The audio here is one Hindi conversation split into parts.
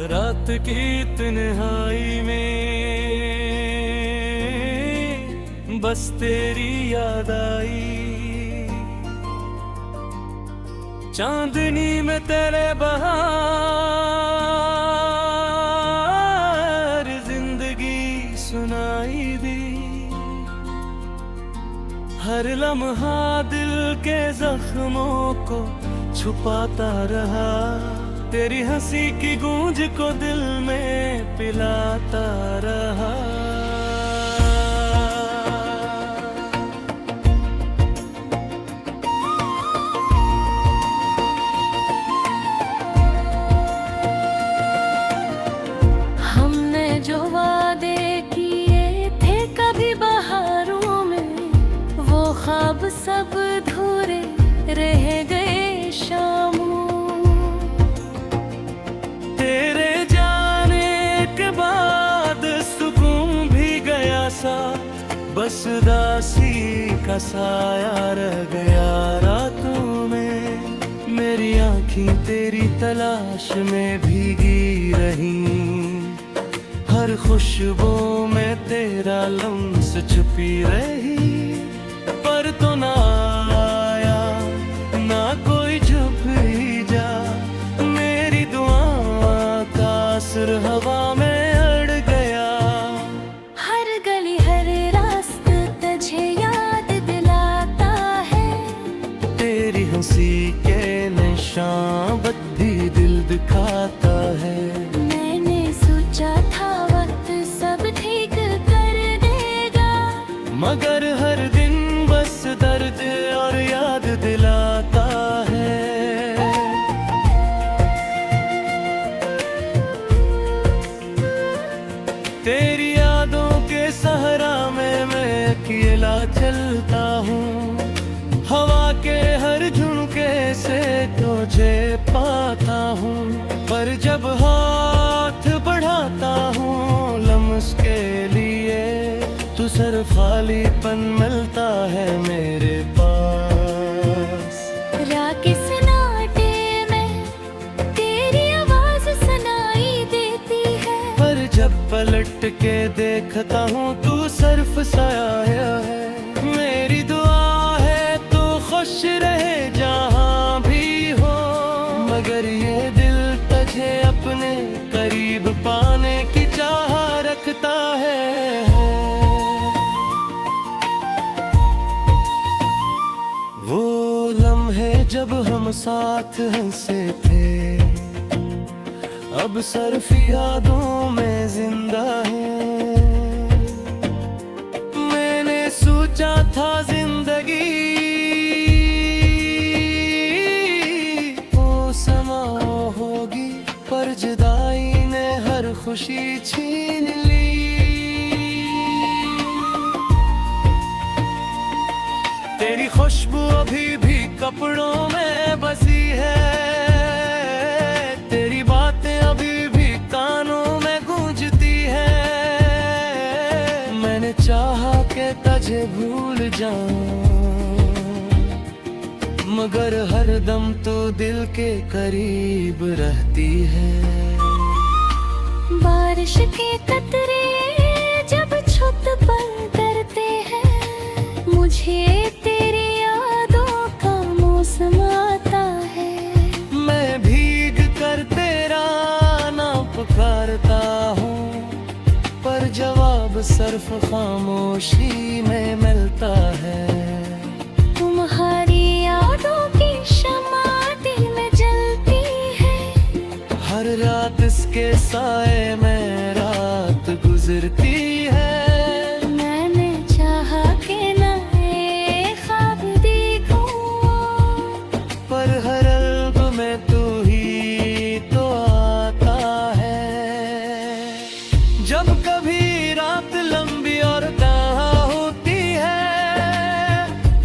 रात की तन्हाई में बस तेरी याद आई। चांदनी में तेरे बहार जिंदगी सुनाई दी। हर लम्हा दिल के जख्मों को छुपाता रहा। तेरी हंसी की गूंज को दिल में पिलाता रहा। हमने जो वादे किए थे कभी बहारों में, वो ख्वाब सब अधूरे रह गए शामों। बस दासी का साया रह गया रातों में। मेरी आँखें तेरी तलाश में भीगी रही। हर खुशबू में तेरा लम्स छुपी रही। पर तो ना आया ना कोई छुप ही जा। मेरी दुआ का असर हवा में बद्दी दिल दिखाता है। मैंने सोचा था वक्त सब ठीक कर देगा, मगर हर दिन बस दर्द और याद दिलाता है। तेरी यादों के सहारा में मैं अकेला चलता हूँ। हवा के हर झुंके से तुझे पाता हूँ। पर जब हाथ बढ़ाता हूँ लम्स के लिए, तो सिर्फ खालीपन मिलता है मेरे पास। रात सन्नाटे में तेरी आवाज सुनाई देती है। पर जब पलट के देखता हूँ तू सिर्फ साया है। मेरी दुआ खुश रहे जहाँ भी हो, मगर ये दिल तुझे अपने करीब पाने की चाह रखता है। वो लम्हे जब हम साथ हंसे थे, अब सिर्फ यादों में जिंदा है। मैंने सोचा था जिंदगी पर जुदाई ने हर खुशी छीन ली। तेरी खुशबू अभी भी कपड़ों में बसी है। तेरी बातें अभी भी कानों में गूंजती है। मैंने चाहा कि तुझे भूल जाऊं, मगर हर दम तो दिल के करीब रहती है। बारिश के कतरे जब छत पर गिरते हैं, मुझे तेरी यादों का मौसम आता है। मैं भीग कर तेरा नाम पुकारता हूँ, पर जवाब सिर्फ खामोशी में मिलता है। तुम्हारी यादों की शम्मा दिल में जलती है। हर रात इसके साए में रात गुजरती है। मैंने चाहा कि नए ख्वाब देखूं, पर हर रंग में तू ही तो आता है। जब कभी रात लंबी और तन्हा होती है,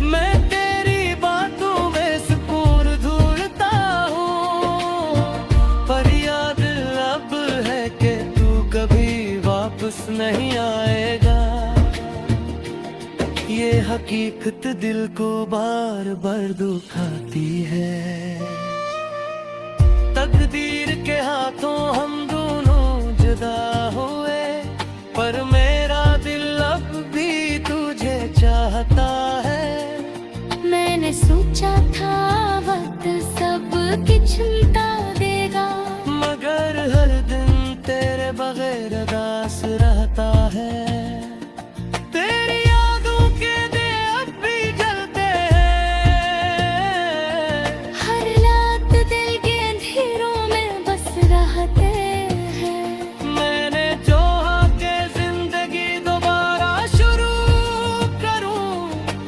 मैं तेरी बातों में सुकून ढूंढता हूँ। पर याद अब है कि तू कभी वापस नहीं आएगा। ये हकीकत दिल को बार बार दुखाती है। तकदीर के हाथों हम दोनों चिंता देगा। मगर हर दिन तेरे बगैर अदास रहता है। तेरी यादों के दिए अब भी जलते हैं। हर रात दिल के अंधेरों में बस रहते हैं। मैंने चाहा कि जिंदगी दोबारा शुरू करूं,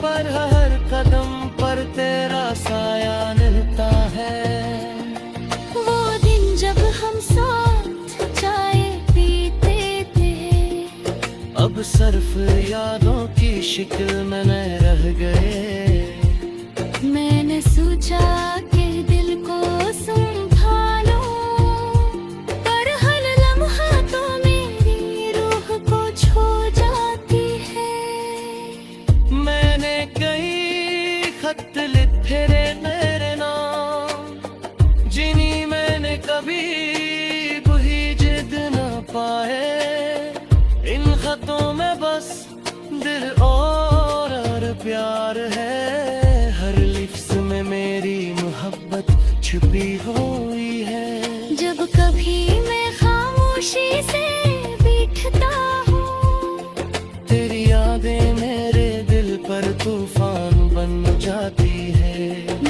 पर हर कदम पर तेरा साया रहता है। वो दिन जब हम साथ चाय पीते थे, अब सिर्फ यादों की शिक्ल में नए रह गए। मैंने सोचा कि दिल को संभालो, पर हर लम्हा तो मेरी रूह को छू जाती है। मैंने कई खत लिखे रे मेरे नाम, जिन्हीं मैंने कभी वही जिद न पाए। इन खतों में बस दिल और प्यार है। हर लिफ्ज़ में मेरी मोहब्बत छुपी हुई है। जब कभी मैं खामोशी से बैठता हूँ, तेरी यादें मेरे दिल पर तूफान बन जाती है।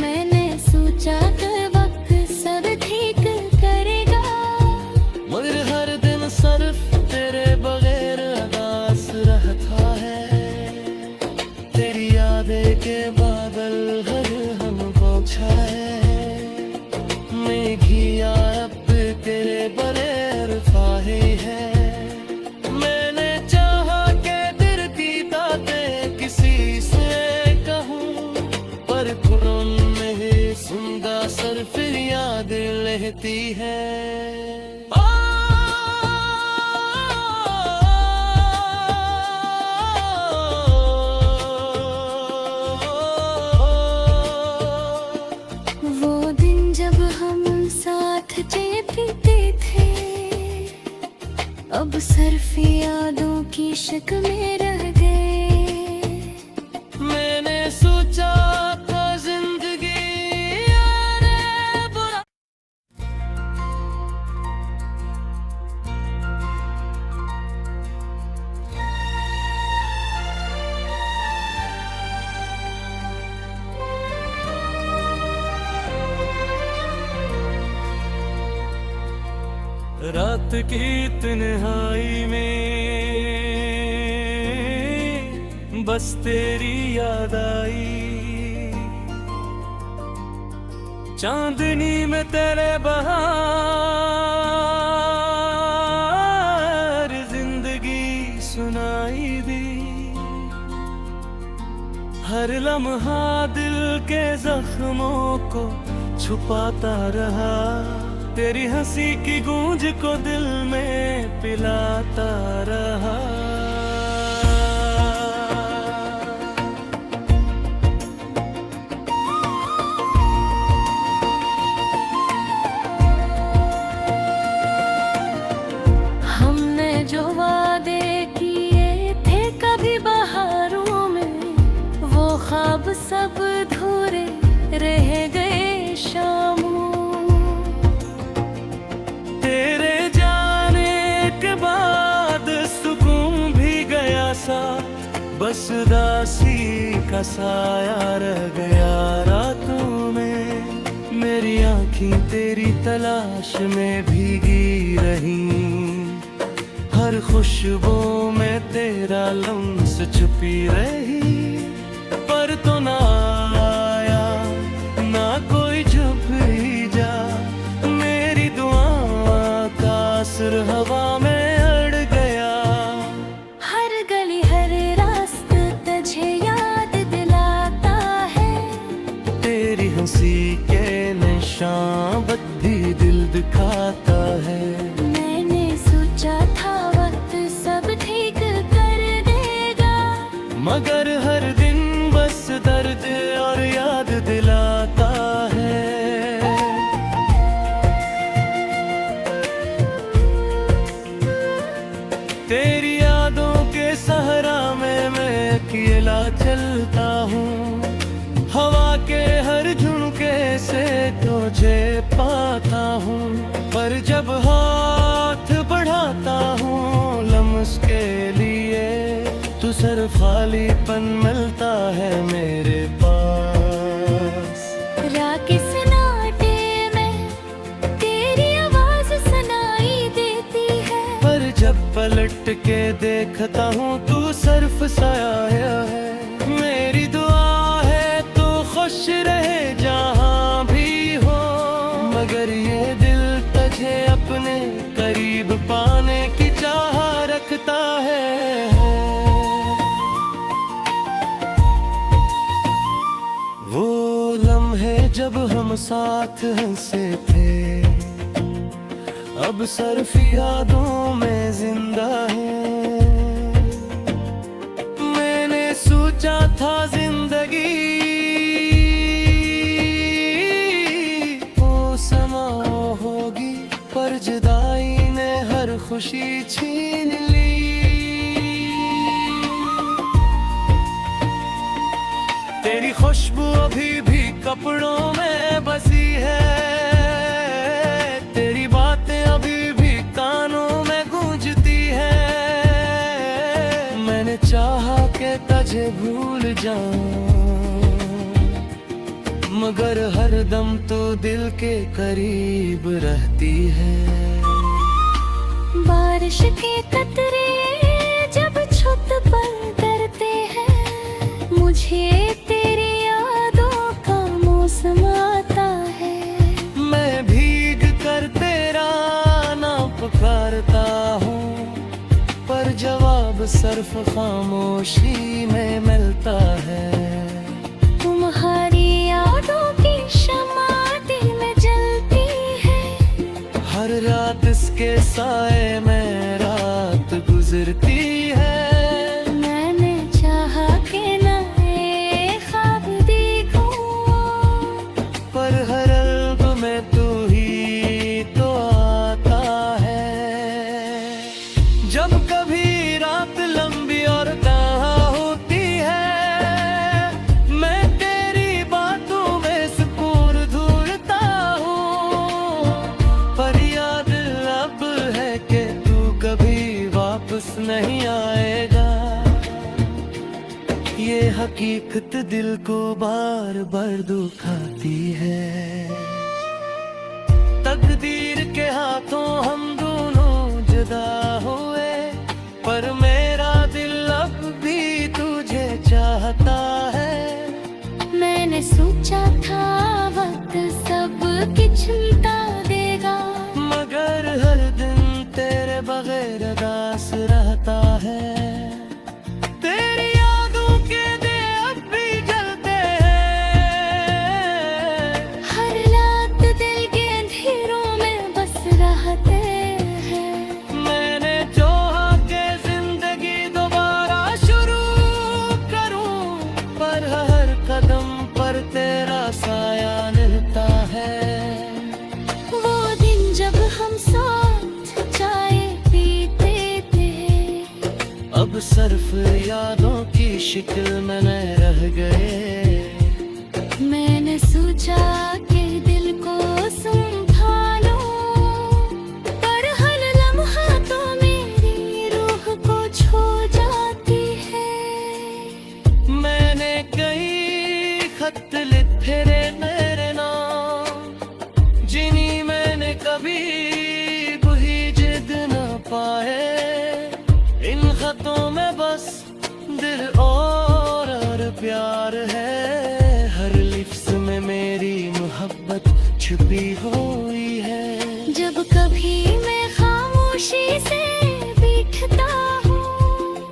मैंने सोचा कि वक्त सब ठीक करेगा, मगर हर दिन सिर्फ तेरे बगैर अदास रहता है। तेरी यादें के बादल हर हम छाए। मेघिया अब तेरे बगैर फाहे है। मैंने चाहा कि दिल की बातें किसी से कहूँ, पर कुरन में सुनगा सिर्फ याद रहती है। वो दिन जब हम साथ चाय पीते थे, अब सिर्फ यादों की शक में रह गए। मैंने सोचा था जिंदगी यारे बुरा। रात की तन्हाई में बस तेरी याद आई। चांदनी में तेरे बहार जिंदगी सुनाई दी। हर लम्हा दिल के जख्मों को छुपाता रहा। तेरी हंसी की गूंज को दिल में पिलाता रहा। हमने जो वादे किए थे कभी बहारों में, वो ख्वाब सब अधूरे रह गए शामों। तेरे जाने के बाद सुकून भी गया सा, बस दासी का साया रह गया रातों में। मेरी आँखें तेरी तलाश में भीगी रही। हर खुशबू में तेरा लम्स छुपी रही। पर तो ना आया ना कोई छुप ही जा। मेरी दुआ का असर हवा में अड़ गया। हर गली हर रास्ता तुझे याद दिलाता है। तेरी हंसी के निशान भी दिल दिखाता है। मैंने सोचा था वक्त सब ठीक कर देगा, मगर हर दिन बस दर्द जब हाथ बढ़ाता हूँ लम्स के लिए, तू सर खालीपन मिलता है मेरे पास। रात सन्नाटे में तेरी आवाज सुनाई देती है, पर जब पलट के देखता हूँ तू सिर्फ साया है। मेरी दुआ है तू खुश रहे जहाँ भी हो, मगर ये दिल तुझे अपने करीब पाने की चाह रखता है। वो लम्हे जब हम साथ हंसे थे, अब सिर्फ यादों में जिंदा है। मैंने सोचा था जिंदगी वो समा होगी, पर जुदाई ने हर खुशी छीन ली। तेरी खुशबू अभी भी कपड़ों में बसी है, तेरी बातें अभी भी कानों में गूंजती है। मैंने चाहा कि तुझे भूल जाऊं, मगर हर दम तो दिल के करीब रहती है। बारिश के कतरे जब छत पर गिरते हैं, मुझे तेरी यादों का मौसम आता है। मैं भीग कर तेरा नाम पुकारता हूँ, पर जवाब सिर्फ खामोशी में मिलता है। तुम्हारी यादों की शम्मा दिल में जलती है, हर रात इसके साए में रात गुजरती है। मैंने चाहा कि नए ख्वाब देखूं, पर हर रंग में तू ही तो आता है। जब कभी रात लंबी और तन्हा होती है, मैं तेरी बातों में सुकून ढूंढता हूँ, पर याद अब है कि तू कभी वापस नहीं आएगा। ये हकीकत दिल को बार बार दुखाती है। तकदीर के हाथों हम दोनों जुदा हुए, पर मेरा दिल अब भी तुझे चाहता है। मैंने सोचा था वक्त सब कुछ मिटा देगा, मगर हर दिन तेरे बगैर उदास रहता है। तेरी यादों के दिए अब भी जलते हैं, हर रात दिल के अंधेरों में बस रहते हैं। मैंने चाहा कि जिंदगी दोबारा शुरू करूं, पर हर कदम पर तेरा साया मिलता है। वो दिन जब हम साथ चाय पीते थे, अब सिर्फ यादों की शिकल में न रह गए। मैंने सोचा कि दिल को संभालो, पर हर लम्हा तो मेरी रूह को छू जाती है। मैंने कई खत लिखे रे मेरे नाम, जिन्हीं मैंने कभी कोई जिद न पाए। इन खतों में बस दिल और प्यार है, हर लिफ्स में मेरी मोहब्बत छुपी हुई है। जब कभी मैं खामोशी से बैठता हूँ,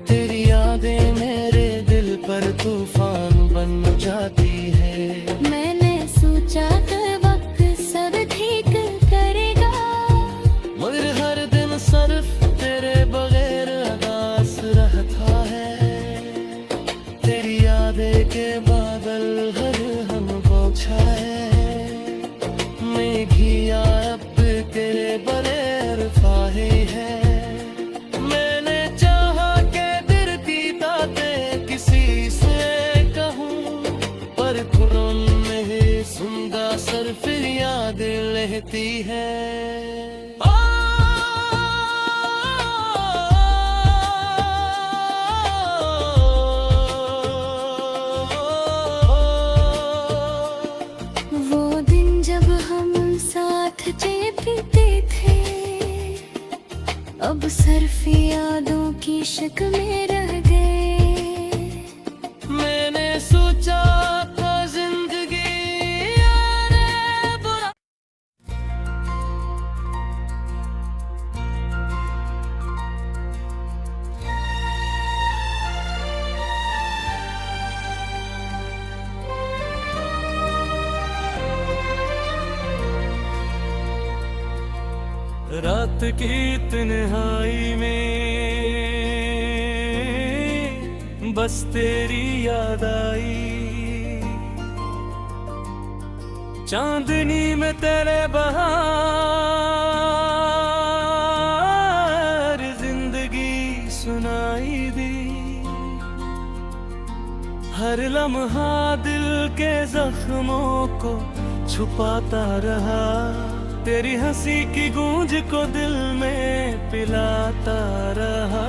तेरी यादें मेरे दिल पर तूफान बन जाती है। मैंने सोचा कि वक्त सब ठीक करेगा, मगर हर दिन सिर्फ तेरे बगैर उदास रहता है। तेरी यादें के बादल हर हम छाए, मेघिया अब तेरे बगैर फाहे है। मैंने चाहा कि दिल की बातें किसी से कहूँ, पर खुद में ही सुनगा सिर्फ यादें लेती है। वो दिन जब हम साथ चाय पीते थे, अब सिर्फ यादों की शक में रह गए। मैंने सोचा था जिंदगी यारे बुरा। रात की तन्हाई में बस तेरी याद आई, चांदनी में तेरे बहार जिंदगी सुनाई दी। हर लम्हा दिल के जख्मों को छुपाता रहा, तेरी हंसी की गूंज को दिल में पिलाता रहा।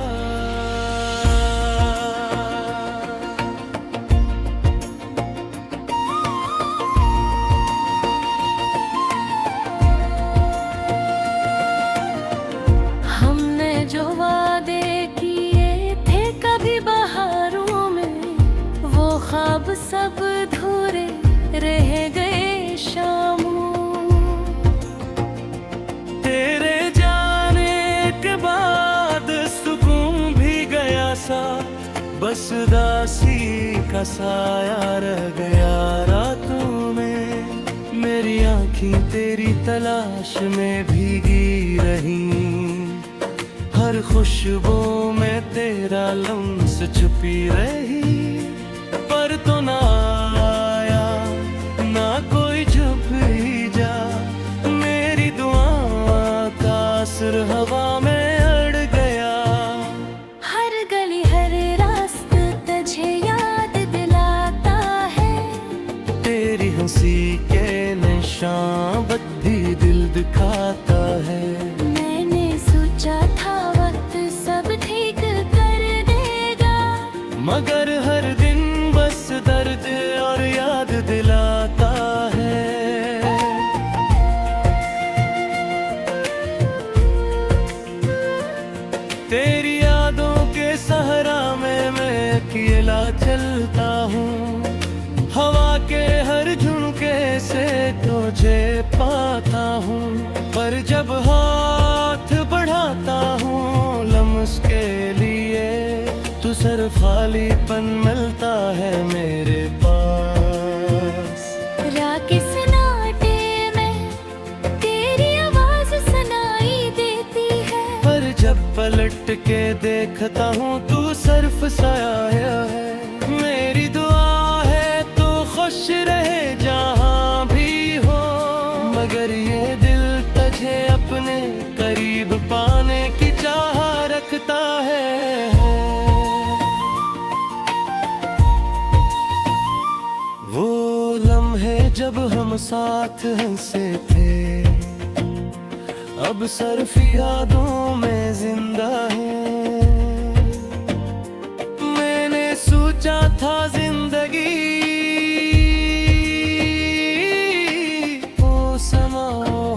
हमने जो वादे किए थे कभी बहारों में, वो ख्वाब सब अधूरे रह गए शामों। तेरे जाने के बाद सुकून भी गया सा, बस दासी का साया रह गया रातों में। मेरी आँखें तेरी तलाश में भीगी रही, हर खुशबू में तेरा लम्स छुपी रही। पर तो ना आया ना कोई छुप ही जा, मेरी दुआ का असर हवा में अड़ गया। हर गली हर रास्ता तुझे याद दिलाता है, तेरी हंसी के निशान बद्दी दिल दिखाता है। मैंने सोचा था वक्त सब ठीक कर देगा, मगर हर दिन बस दर्द और याद दिलाता है। तेरी यादों के सहारा में मैं अकेला चलता हूँ, हवा के हर झुंके से तुझे पाता हूँ। पर जब हाथ बढ़ाता हूँ लम्स के लिए, तू सर खालीपन मिलता है मेरे पास। रात सन्नाटे में तेरी आवाज सुनाई देती है, पर जब पलट के देखता हूँ तू सिर्फ साया है। मेरी दुआ है तू खुश रहे जहाँ भी हो, मगर ये दिल तुझे अपने करीब पाने की चाह रखता है। वो लम्हे जब हम साथ हंसे थे, अब सिर्फ यादों में जिंदा है। मैंने सोचा था जिंदगी वो समा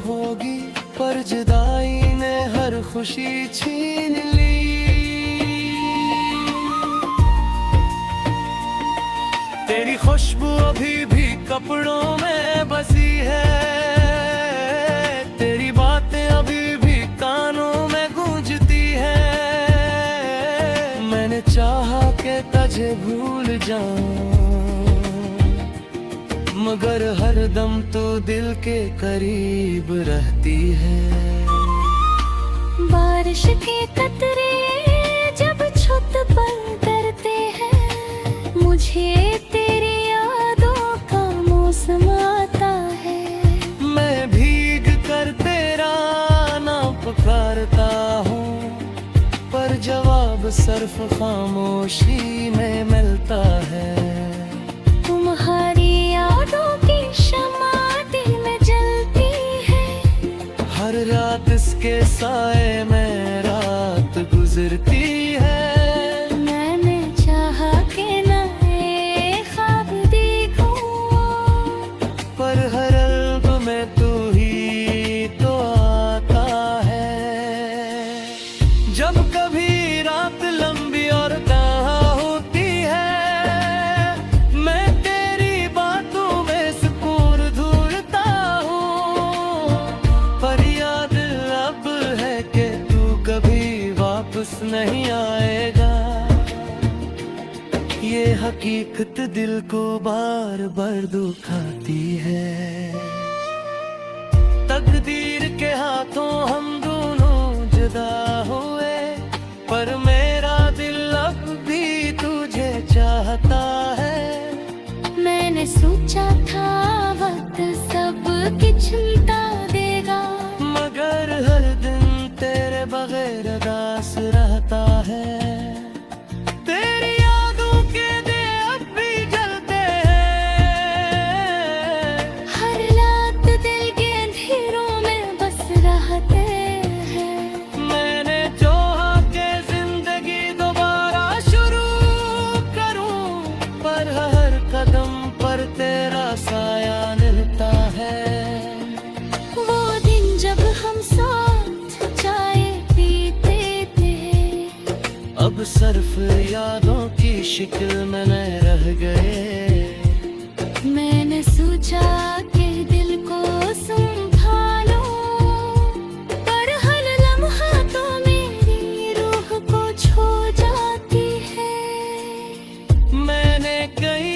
होगी, पर जुदाई ने हर खुशी छीन ली। तेरी खुशबू अभी भी कपड़ों में बसी है, तेरी बातें अभी भी कानों में गूंजती है। मैंने चाहा कि तुझे भूल जाऊं, मगर हर दम तो दिल के करीब रहती है। बारिश के कतरे जब छत पर गिरते हैं, मुझे तेरी यादों का मौसम आता है। मैं भीग कर तेरा नाम पुकारता हूँ, पर जवाब सिर्फ खामोशी में मिलता है। तुम्हारी यादों की शम्मा दिल में जलती है, हर रात इसके साए में रात गुजरती है। मैंने चाहा कि नए ख्वाब देखूं, पर हर अल्ब में तू ही तो आता है। जब कभी रात लंबी और तन्हा होती है, मैं तेरी बातों में सुकून ढूंढता हूँ। पर याद अब है कि तू कभी वापस नहीं आएगा। ये हकीकत दिल को बार बार दुखाती है। तकदीर के हाथों हम दोनों जुदा हुए, पर मेरा दिल अब भी तुझे चाहता है। मैंने सोचा था वक्त सब कुछ मिटा देगा, मगर हर दिन तेरे बगैर उदास रहता है। तेरी यादों के दिए अब भी जलते हैं, हर रात दिल के अंधेरों में बस रहते हैं। मैंने चाहा कि जिंदगी दोबारा शुरू करूं, पर हर कदम पर तेरा साया मिलता है। वो दिन जब हम साथ चाय पीते थे, अब सिर्फ यादों की शिक्ल में नए रह गए। मैंने सोचा कि दिल को संभालो, पर हर लम्हा तो मेरी रूह को छू जाती है। मैंने कई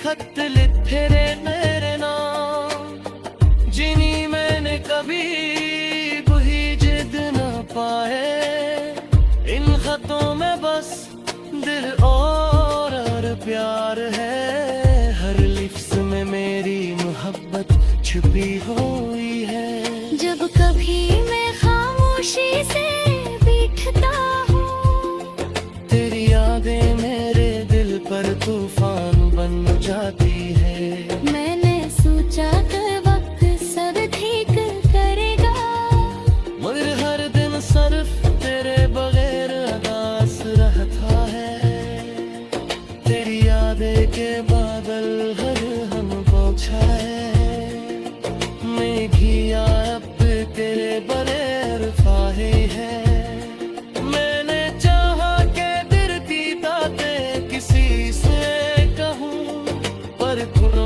खत लिखे रे मेरे नाम, जिन्हीं मैंने कभी कोई जिद न पाए। इन खतों में बस दिल और प्यार है। हर लिफ्ज़ में मेरी मोहब्बत छुपी हुई है। जब कभी मैं खामोशी से बैठता हूँ, तेरी यादें मेरे दिल पर तूफान बन जाती है। मैंने सोचा कि वक्त सब ठीक करेगा, मगर हर दिन सिर्फ तेरे बगैर उदास रहता है। तेरी यादें के बादल हर हम छाए, मेघिया अब तेरे बगैर फाहे है। मैंने चाहा कि दिल की बातें किसी से कहूँ, पर खुद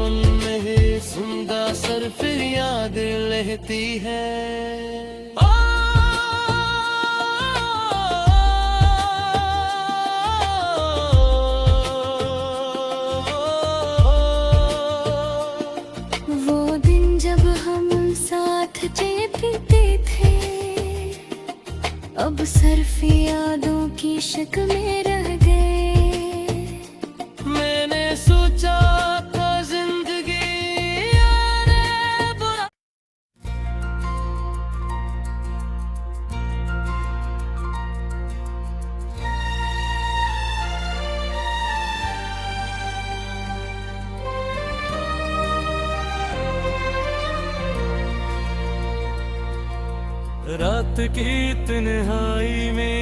में सुनगा सर फिर याद रहती है। वो दिन जब हम साथ चाय पीते थे, अब सिर्फ यादों की शक्ल में रह गए। मैंने सोचा था जिंदगी यारे बुरा। रात की तन्हाई में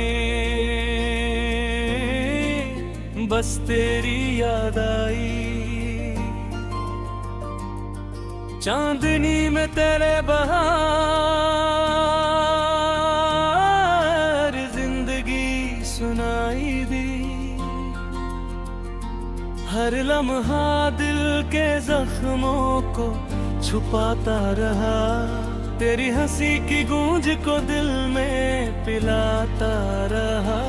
बस तेरी याद आई। चांदनी में तेरे बहार जिंदगी सुनाई दी। हर लम्हा दिल के जख्मों को छुपाता रहा, तेरी हंसी की गूंज को दिल में पिलाता रहा।